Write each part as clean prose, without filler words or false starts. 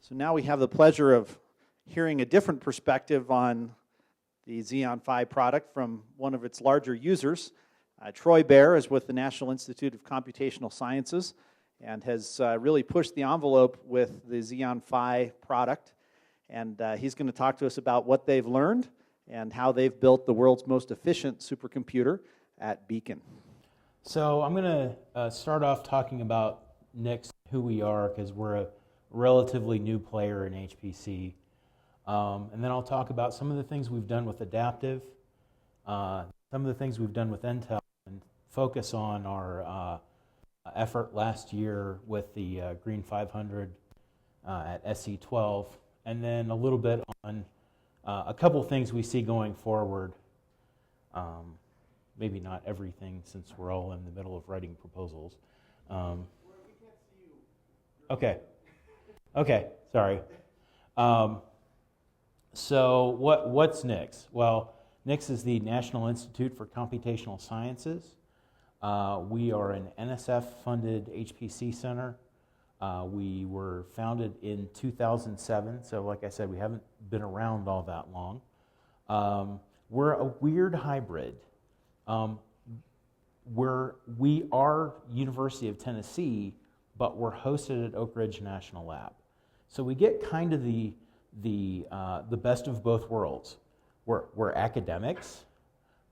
So now we have the pleasure of hearing a different perspective on the Xeon Phi product from one of its larger users. Troy Baer is with the National Institute of Computational Sciences and has really pushed the envelope with the Xeon Phi product. And he's going to talk to us about what they've learned and how they've built the world's most efficient supercomputer at Beacon. So I'm going to start off talking about NICS, who we are, because we're a relatively new player in HPC. And then I'll talk about some of the things we've done with adaptive, some of the things we've done with Intel, and focus on our effort last year with the Green 500 at SC12, and then a little bit on a couple things we see going forward. Maybe not everything, since we're all in the middle of writing proposals. Okay, sorry. So what's NICS? Well, NICS is the National Institute for Computational Sciences. We are an NSF-funded HPC center. We were founded in 2007, so like I said, we haven't been around all that long. We're a weird hybrid. We are University of Tennessee, but we're hosted at Oak Ridge National Lab. So we get kind of the best of both worlds. We're academics,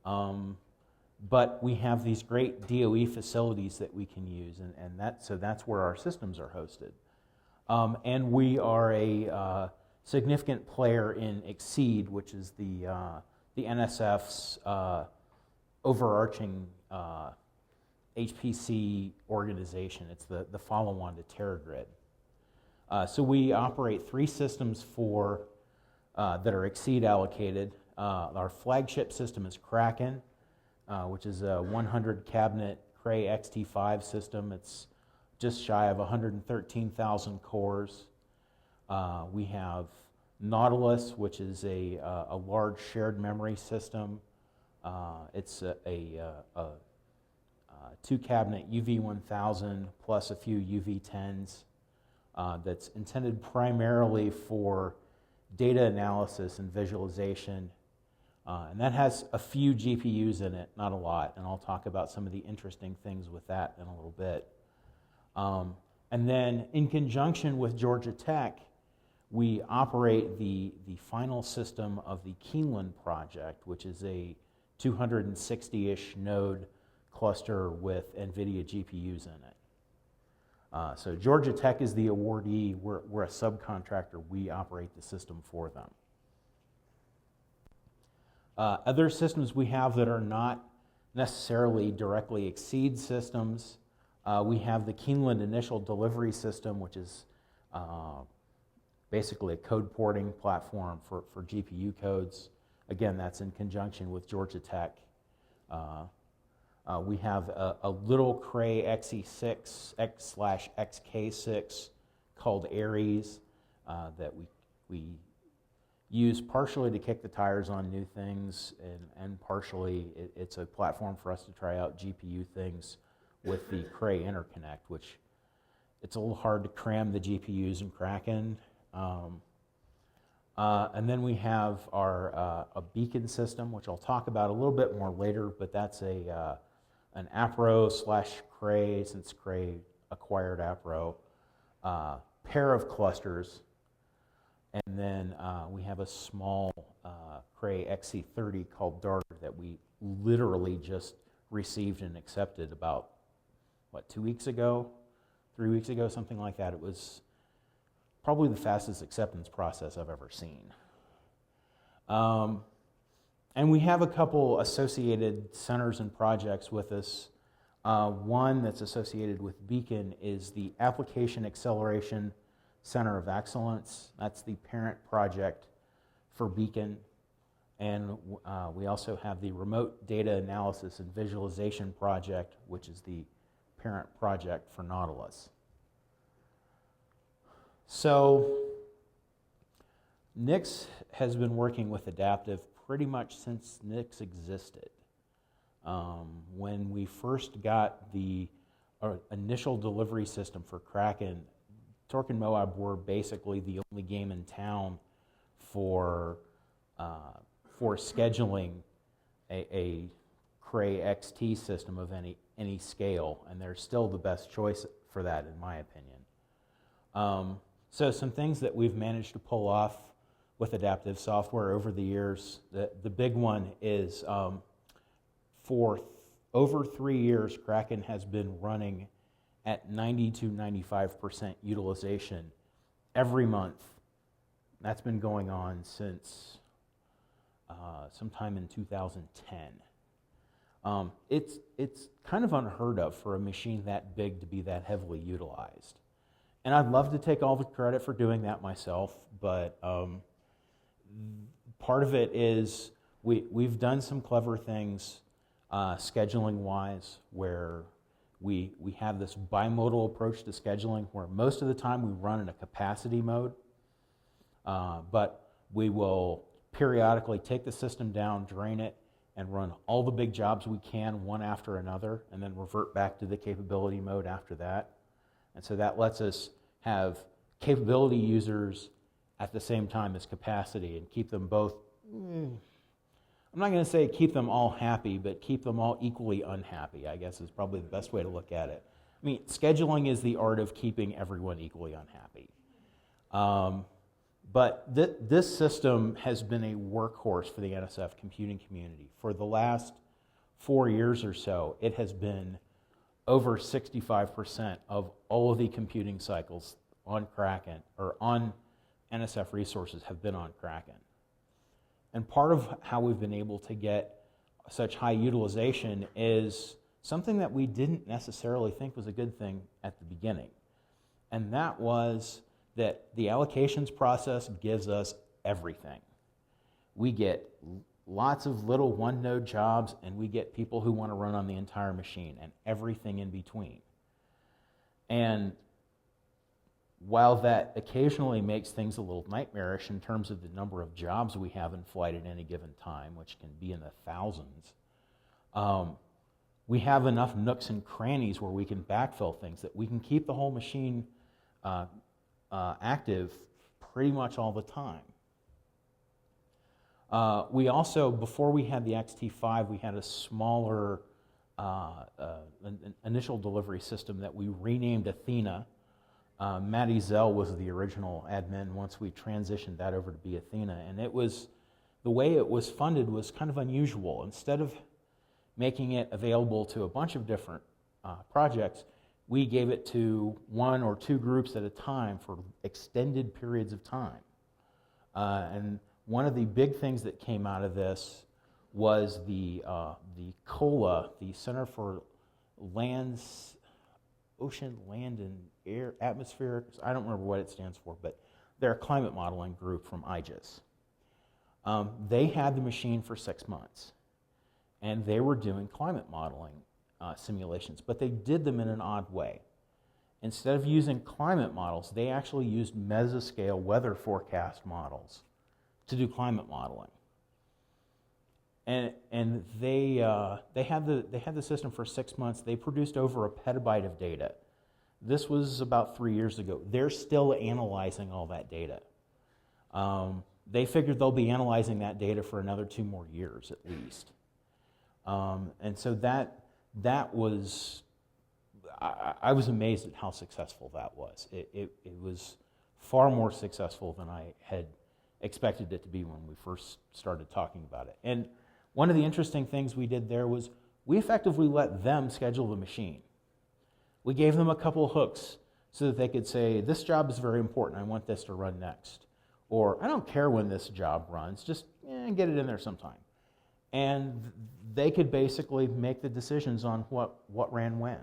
but we have these great DOE facilities that we can use, and that's where our systems are hosted. And we are a significant player in XSEED, which is the NSF's overarching HPC organization. It's the follow-on to TeraGrid. So we operate 3 systems that are XSEED allocated. Our flagship system is Kraken, which is a 100 cabinet Cray XT5 system. It's just shy of 113,000 cores. We have Nautilus, which is a large shared memory system. It's a 2 cabinet UV1000 plus a few UV10s. That's intended primarily for data analysis and visualization. And that has a few GPUs in it, not a lot, and I'll talk about some of the interesting things with that in a little bit. And then in conjunction with Georgia Tech, we operate the final system of the Keeneland project, which is a 260-ish node cluster with NVIDIA GPUs in it. So Georgia Tech is the awardee. We're a subcontractor. We operate the system for them. Other systems we have that are not necessarily directly XSEED systems, we have the Keeneland Initial Delivery System, which is basically a code porting platform for GPU codes. Again, that's in conjunction with Georgia Tech. We have a little Cray XE6 X/XK6 called Aries that we use partially to kick the tires on new things, and partially it's a platform for us to try out GPU things with the Cray interconnect, which it's a little hard to cram the GPUs in Kraken. And then we have a Beacon system, which I'll talk about a little bit more later, but that's an Appro/Cray, since Cray acquired Appro, pair of clusters. And then we have a small Cray XC30 called Dart that we literally just received and accepted about, 2 weeks ago, 3 weeks ago, something like that. It was probably the fastest acceptance process I've ever seen. And we have a couple associated centers and projects with us. One that's associated with Beacon is the Application Acceleration Center of Excellence. That's the parent project for Beacon. And we also have the Remote Data Analysis and Visualization Project, which is the parent project for Nautilus. So NICS has been working with adaptive pretty much since NICS existed. When we first got the initial delivery system for Kraken, Torque and Moab were basically the only game in town for scheduling a Cray XT system of any scale, and they're still the best choice for that, in my opinion. So some things that we've managed to pull off with adaptive software over the years. The big one is for over 3 years, Kraken has been running at 90 to 95% utilization every month. That's been going on since sometime in 2010. It's kind of unheard of for a machine that big to be that heavily utilized. And I'd love to take all the credit for doing that myself, but part of it is we've done some clever things scheduling-wise, where we have this bimodal approach to scheduling, where most of the time we run in a capacity mode, but we will periodically take the system down, drain it, and run all the big jobs we can one after another, and then revert back to the capability mode after that. And so that lets us have capability users at the same time as capacity and keep them both, I'm not going to say keep them all happy, but keep them all equally unhappy, I guess is probably the best way to look at it. I mean, scheduling is the art of keeping everyone equally unhappy. But this system has been a workhorse for the NSF computing community. For the last 4 years or so, it has been over 65% of all of the computing cycles on Kraken, or on NSF resources, have been on Kraken. And part of how we've been able to get such high utilization is something that we didn't necessarily think was a good thing at the beginning. And that was that the allocations process gives us everything. We get lots of little one-node jobs, and we get people who want to run on the entire machine, and everything in between. And while that occasionally makes things a little nightmarish in terms of the number of jobs we have in flight at any given time, which can be in the thousands, we have enough nooks and crannies where we can backfill things, that we can keep the whole machine active pretty much all the time. We also, before we had the XT5, we had a smaller an initial delivery system that we renamed Athena. Matty Zell was the original admin once we transitioned that over to be Athena, and it was, the way it was funded was kind of unusual. Instead of making it available to a bunch of different projects, we gave it to 1 or 2 groups at a time for extended periods of time. And one of the big things that came out of this was the COLA, the Center for Ocean, Land, and Air, Atmospheric, I don't remember what it stands for, but they're a climate modeling group from IGES. They had the machine for 6 months, and they were doing climate modeling simulations, but they did them in an odd way. Instead of using climate models, they actually used mesoscale weather forecast models to do climate modeling. And they had the system for 6 months. They produced over a petabyte of data. This was about 3 years ago. They're still analyzing all that data. They figured they'll be analyzing that data for another 2 more years at least. And so that was, I was amazed at how successful that was. It was far more successful than I had expected it to be when we first started talking about it. And one of the interesting things we did there was we effectively let them schedule the machine. We gave them a couple of hooks so that they could say, this job is very important, I want this to run next. Or, I don't care when this job runs, just get it in there sometime. And they could basically make the decisions on what ran when.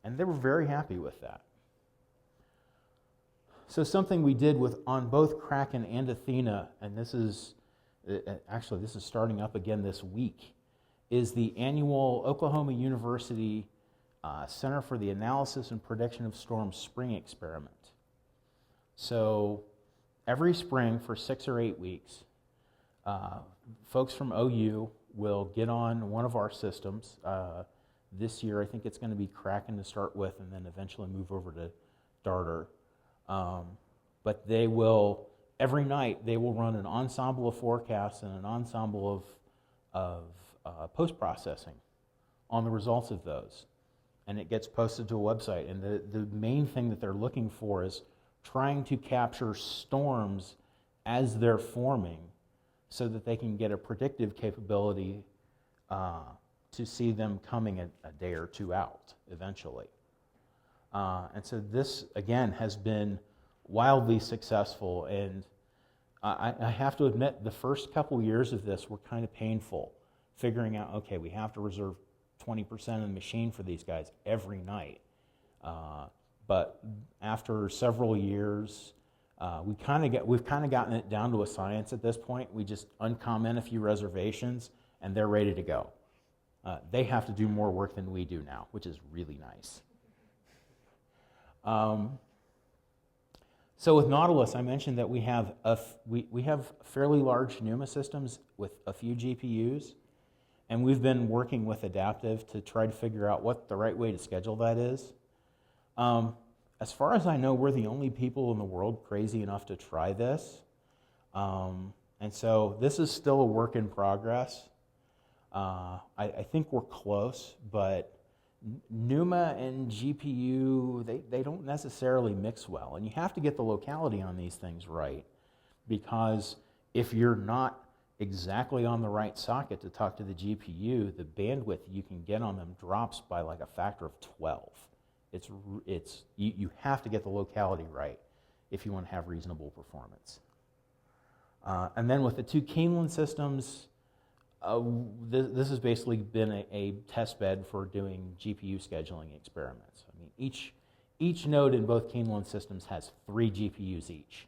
And they were very happy with that. So something we did on both Kraken and Athena, and this is starting up again this week, is the annual Oklahoma University Center for the Analysis and Prediction of Storms Spring Experiment. So every spring for 6 or 8 weeks, folks from OU will get on one of our systems. This year I think it's going to be Kraken to start with, and then eventually move over to Darter. But they will, every night, they will run an ensemble of forecasts and an ensemble of post-processing on the results of those. And it gets posted to a website. And the main thing that they're looking for is trying to capture storms as they're forming so that they can get a predictive capability to see them coming a day or two out eventually. And so this, again, has been wildly successful. And I have to admit, the first couple years of this were kind of painful, figuring out, okay, we have to reserve 20% of the machine for these guys every night. But after several years, we've kind of gotten it down to a science at this point. We just uncomment a few reservations, and they're ready to go. They have to do more work than we do now, which is really nice. So with Nautilus, I mentioned that we have fairly large NUMA systems with a few GPUs, and we've been working with Adaptive to try to figure out what the right way to schedule that is. As far as I know, we're the only people in the world crazy enough to try this. And so this is still a work in progress. I think we're close, but NUMA and GPU, they don't necessarily mix well. And you have to get the locality on these things right, because if you're not exactly on the right socket to talk to the GPU, the bandwidth you can get on them drops by like a factor of 12. You have to get the locality right if you want to have reasonable performance. And then with the two Keeneland systems, this has basically been a test bed for doing GPU scheduling experiments. I mean, each node in both Keeneland systems has 3 GPUs each.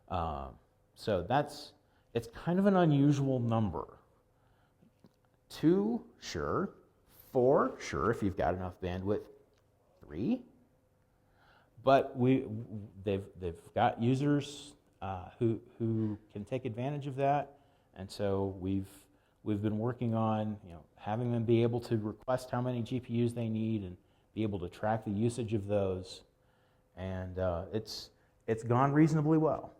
So it's kind of an unusual number. 2, sure. 4, sure, if you've got enough bandwidth. 3, but they've got users who can take advantage of that, and so we've been working on having them be able to request how many GPUs they need and be able to track the usage of those, and it's gone reasonably well.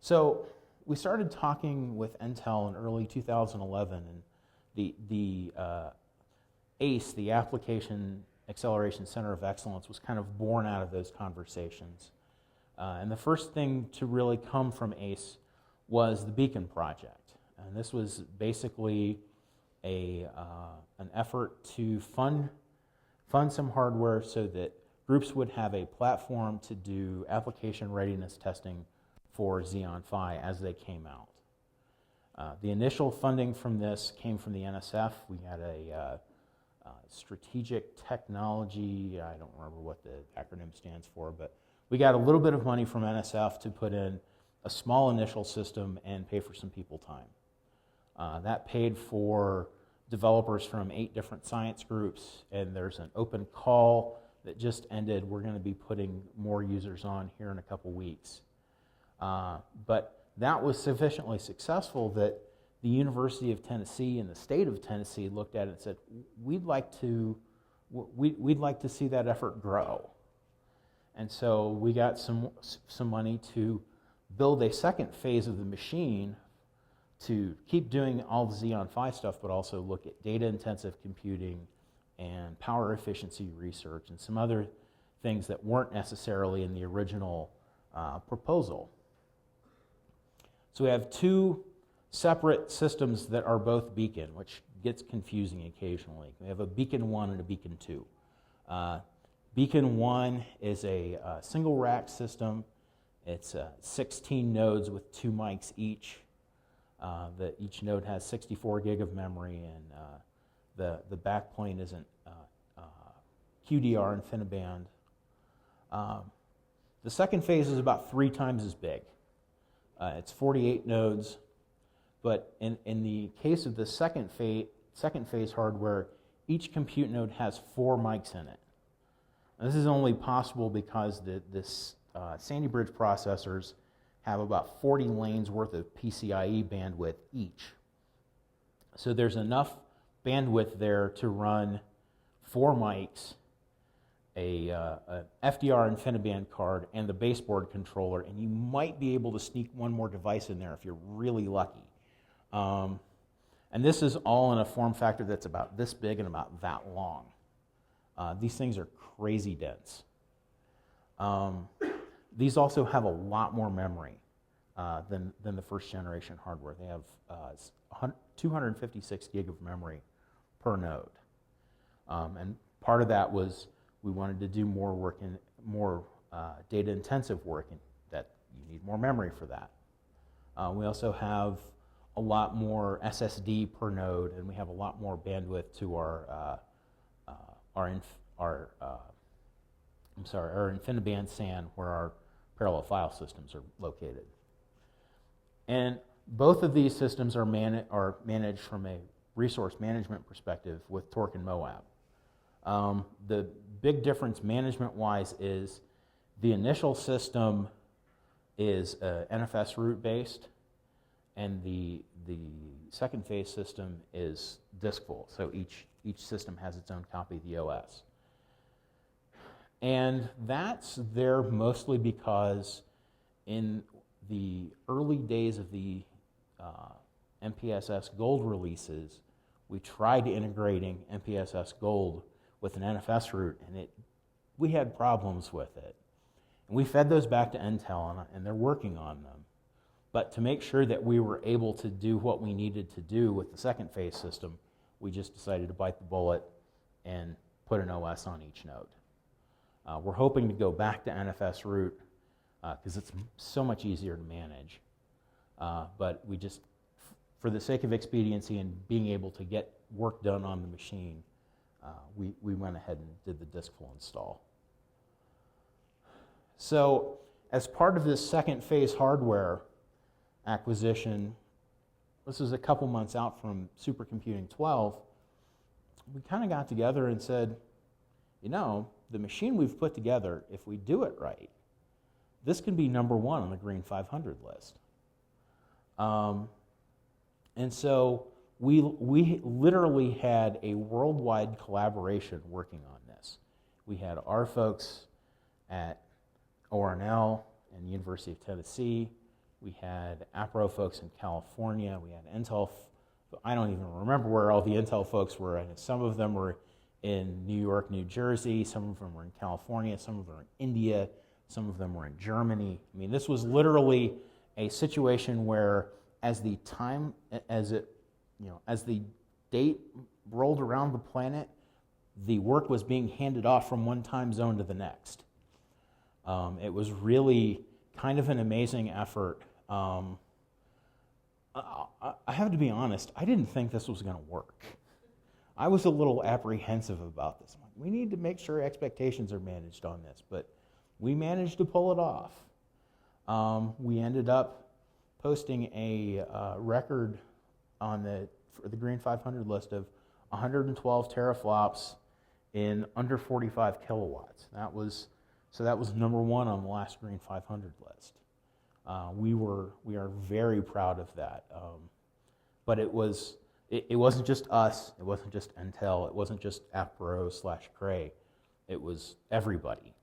So we started talking with Intel in early 2011, and the ACE, the Application Acceleration Center of Excellence, was kind of born out of those conversations. And the first thing to really come from ACE was the Beacon project. And this was basically an effort to fund some hardware so that groups would have a platform to do application readiness testing for Xeon Phi as they came out. The initial funding from this came from the NSF. We had a strategic technology, I don't remember what the acronym stands for, but we got a little bit of money from NSF to put in a small initial system and pay for some people time. That paid for developers from 8 different science groups, and there's an open call that just ended. We're going to be putting more users on here in a couple weeks. But that was sufficiently successful that the University of Tennessee and the state of Tennessee looked at it and said, we'd like to see that effort grow. And so we got some money to build a second phase of the machine to keep doing all the Xeon Phi stuff, but also look at data-intensive computing and power efficiency research and some other things that weren't necessarily in the original proposal. So we have 2 separate systems that are both Beacon, which gets confusing occasionally. We have a Beacon 1 and a Beacon 2. Beacon 1 is a single rack system. It's 16 nodes with 2 mics each. Each node has 64 gig of memory, and the backplane isn't QDR InfiniBand. The second phase is about 3 times as big. It's 48 nodes. But in the case of the second phase hardware, each compute node has 4 mics in it. And this is only possible because this Sandy Bridge processors have about 40 lanes worth of PCIe bandwidth each. So there's enough bandwidth there to run 4 mics an FDR InfiniBand card, and the baseboard controller, and you might be able to sneak one more device in there if you're really lucky. And this is all in a form factor that's about this big and about that long. These things are crazy dense. These also have a lot more memory than the first generation hardware. They have 256 gig of memory per node. And part of that was we wanted to do more work in more data intensive work, and that you need more memory for that. We also have a lot more SSD per node, and we have a lot more bandwidth to our InfiniBand SAN, where our parallel file systems are located. And both of these systems are managed from a resource management perspective with Torque and Moab. The big difference management-wise is the initial system is NFS root based, and the second phase system is diskful. So each system has its own copy of the OS. And that's there mostly because in the early days of the MPSS Gold releases, we tried integrating MPSS Gold with an NFS root, and we had problems with it. And we fed those back to Intel, and they're working on them. But to make sure that we were able to do what we needed to do with the second phase system, we just decided to bite the bullet and put an OS on each node. We're hoping to go back to NFS root because it's so much easier to manage. But we just, for the sake of expediency and being able to get work done on the machine, we went ahead and did the diskful install. So as part of this second phase hardware acquisition, this is a couple months out from Supercomputing 12, we kind of got together and said, you know, the machine we've put together, if we do it right, this can be number one on the Green 500 list. And so we literally had a worldwide collaboration working on this. We had our folks at ORNL and the University of Tennessee. We had Appro folks in California. We had Intel. I don't even remember where all the Intel folks were. Some of them were in New York, New Jersey. Some of them were in California. Some of them were in India. Some of them were in Germany. I mean, this was literally a situation where, as the date rolled around the planet, the work was being handed off from one time zone to the next. It was really kind of an amazing effort. I have to be honest, I didn't think this was going to work. I was a little apprehensive about this. We need to make sure expectations are managed on this, but we managed to pull it off. We ended up posting a record for the Green 500 list of 112 teraflops in under 45 kilowatts. That was number one on the last Green 500 list. We are very proud of that. But it wasn't just us. It wasn't just Intel. It wasn't just Appro/Cray. It was everybody.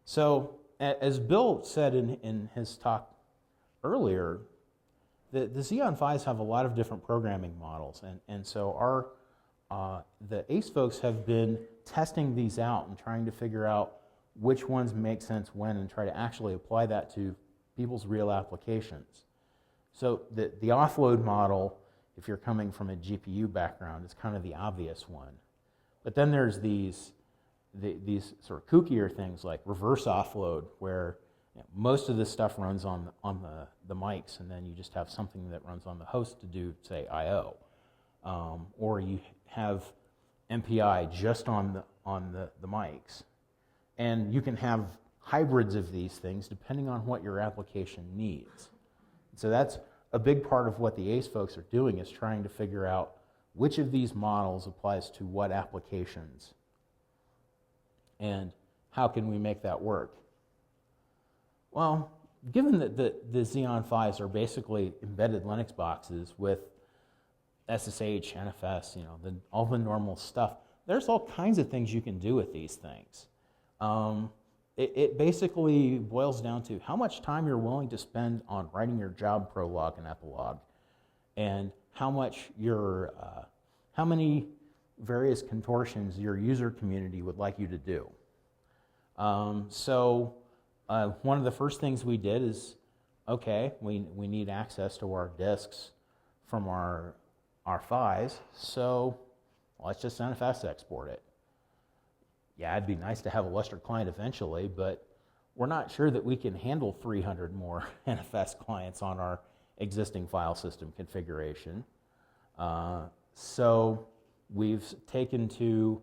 So, as Bill said in his talk earlier, the Xeon Phis have a lot of different programming models, and so the ACE folks have been testing these out and trying to figure out which ones make sense when, and try to actually apply that to people's real applications. So the offload model, if you're coming from a GPU background, is kind of the obvious one. But then there's these sort of kookier things like reverse offload, where most of this stuff runs on the mics, and then you just have something that runs on the host to do, say, I/O. Or you have MPI just on the mics. And you can have hybrids of these things depending on what your application needs. So that's a big part of what the ACE folks are doing, is trying to figure out which of these models applies to what applications and how can we make that work. Well, given that the Xeon Phis are basically embedded Linux boxes with SSH, NFS, all the normal stuff. There's all kinds of things you can do with these things. It basically boils down to how much time you're willing to spend on writing your job prologue and epilogue, and how many various contortions your user community would like you to do. So one of the first things we did is, okay, we need access to our disks from our Phis, so let's just NFS export it. Yeah, it'd be nice to have a Lustre client eventually, but we're not sure that we can handle 300 more NFS clients on our existing file system configuration. So we've taken to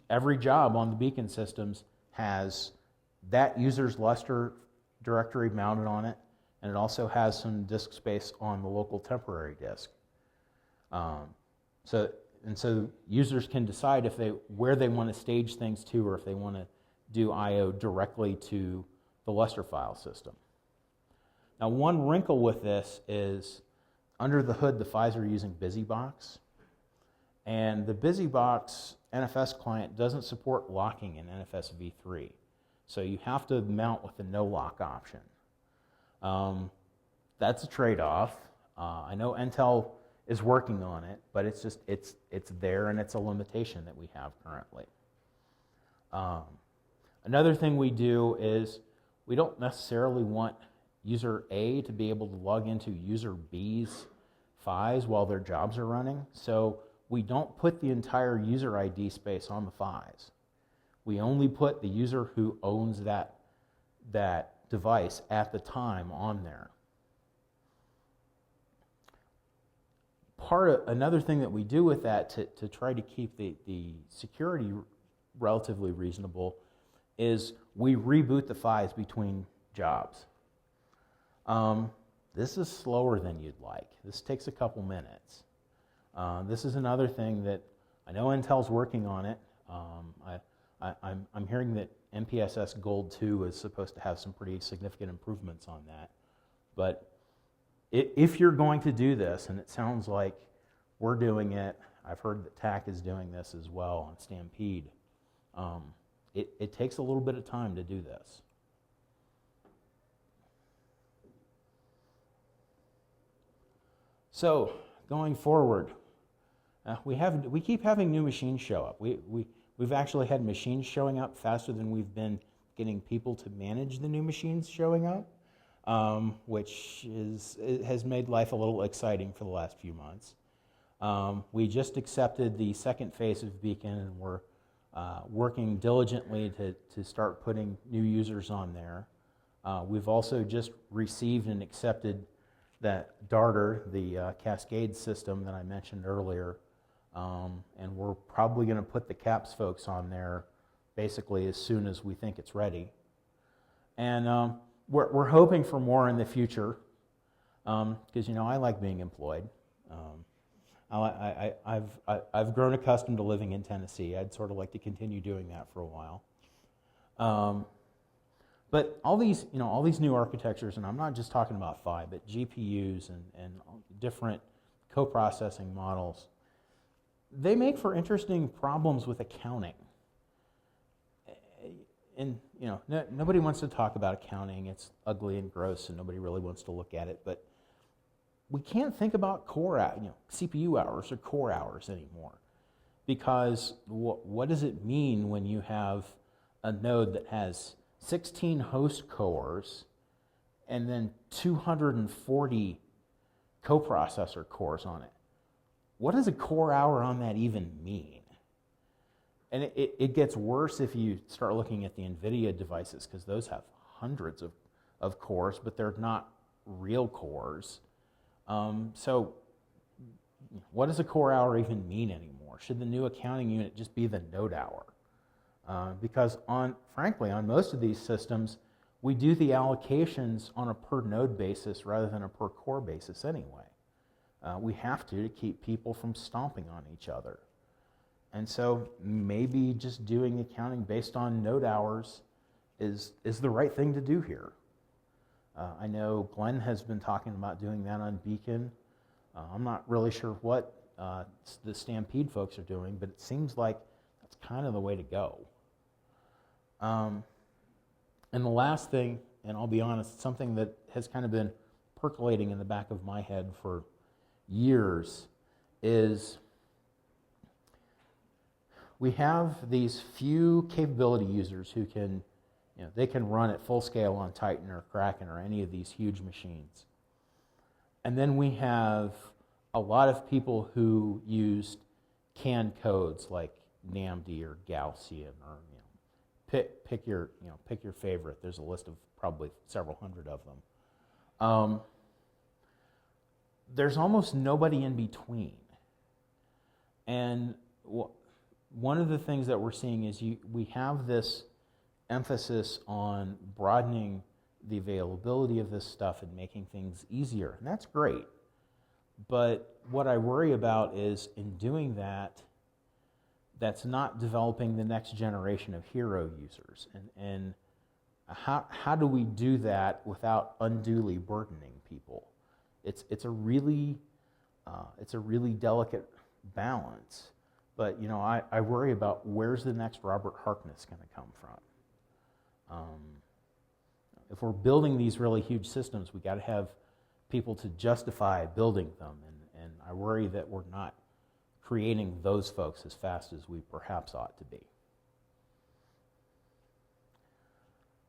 every job on the Beacon systems has that user's Lustre directory mounted on it, and it also has some disk space on the local temporary disk. So users can decide where they want to stage things to, or if they want to do I/O directly to the Lustre file system. Now, one wrinkle with this is, under the hood, the Phis are using BusyBox, and the BusyBox NFS client doesn't support locking in NFS v3, so you have to mount with the no lock option. That's a trade-off. I know Intel is working on it, but it's there, and it's a limitation that we have currently. Another thing we do is we don't necessarily want user A to be able to log into user B's Phis while their jobs are running, so we don't put the entire user ID space on the Phis. We only put the user who owns that device at the time on there. Another thing that we do with that to try to keep the security relatively reasonable is we reboot the Phis between jobs. This is slower than you'd like. This takes a couple minutes. This is another thing that I know Intel's working on it. I'm hearing that MPSS Gold 2 is supposed to have some pretty significant improvements on that. But if you're going to do this, and it sounds like we're doing it, I've heard that TAC is doing this as well on Stampede, it takes a little bit of time to do this. So, going forward, we keep having new machines show up. We've actually had machines showing up faster than we've been getting people to manage the new machines showing up. Which has made life a little exciting for the last few months. We just accepted the second phase of Beacon, and we're working diligently to start putting new users on there. We've also just received and accepted that Darter, the Cascade system that I mentioned earlier, and we're probably going to put the CAPS folks on there basically as soon as we think it's ready. And we're hoping for more in the future, because I like being employed. I've grown accustomed to living in Tennessee. I'd sort of like to continue doing that for a while. But all these new architectures, and I'm not just talking about Phi, but GPUs and different co-processing models, they make for interesting problems with accounting. And nobody wants to talk about accounting. It's ugly and gross, and nobody really wants to look at it. But we can't think about CPU hours or core hours anymore, because what does it mean when you have a node that has 16 host cores and then 240 coprocessor cores on it? What does a core hour on that even mean? And it gets worse if you start looking at the NVIDIA devices, because those have hundreds of cores, but they're not real cores. So what does a core hour even mean anymore? Should the new accounting unit just be the node hour? Because frankly, on most of these systems, we do the allocations on a per node basis rather than a per core basis anyway. We have to keep people from stomping on each other. And so maybe just doing accounting based on node hours is the right thing to do here. I know Glenn has been talking about doing that on Beacon. I'm not really sure what the Stampede folks are doing, but it seems like that's kind of the way to go. And the last thing, and I'll be honest, something that has kind of been percolating in the back of my head for years is we have these few capability users who can, they can run at full scale on Titan or Kraken or any of these huge machines. And then we have a lot of people who used canned codes like NAMD or Gaussian or pick your favorite. There's a list of probably several hundred of them. There's almost nobody in between. And one of the things that we're seeing is we have this emphasis on broadening the availability of this stuff and making things easier, and that's great. But what I worry about is in doing that, that's not developing the next generation of hero users. And how do we do that without unduly burdening people? It's a really delicate balance. But I worry about where's the next Robert Harkness going to come from. If we're building these really huge systems, we got to have people to justify building them, and I worry that we're not creating those folks as fast as we perhaps ought to be.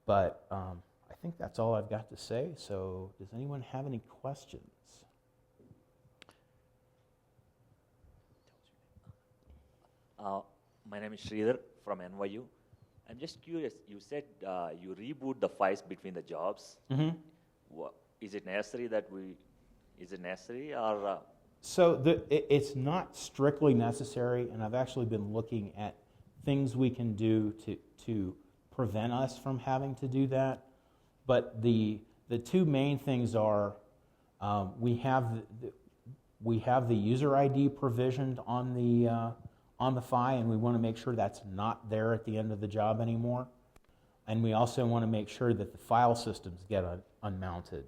But I think that's all I've got to say, so does anyone have any questions? My name is Sridhar from NYU. I'm just curious, you said you reboot the files between the jobs. Mm-hmm. Is it necessary or? So it's not strictly necessary, and I've actually been looking at things we can do to prevent us from having to do that. But the two main things are we have the user ID provisioned on the Phi, and we want to make sure that's not there at the end of the job anymore. And we also want to make sure that the file systems get unmounted.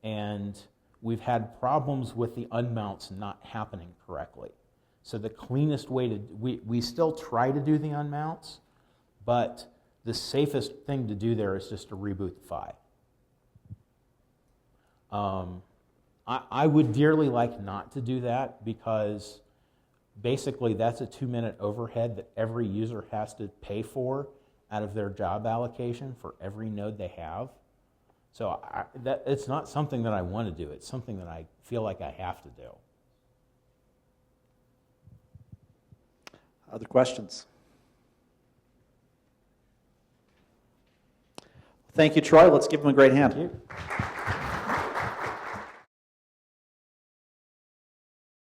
And we've had problems with the unmounts not happening correctly. So the cleanest way we still try to do the unmounts, but the safest thing to do there is just to reboot the Phi. I would dearly like not to do that because basically that's a 2-minute overhead that every user has to pay for out of their job allocation for every node they have. So it's not something that I want to do. It's something that I feel like I have to do. Other questions? Thank you, Troy. Let's give him a great hand. Thank you.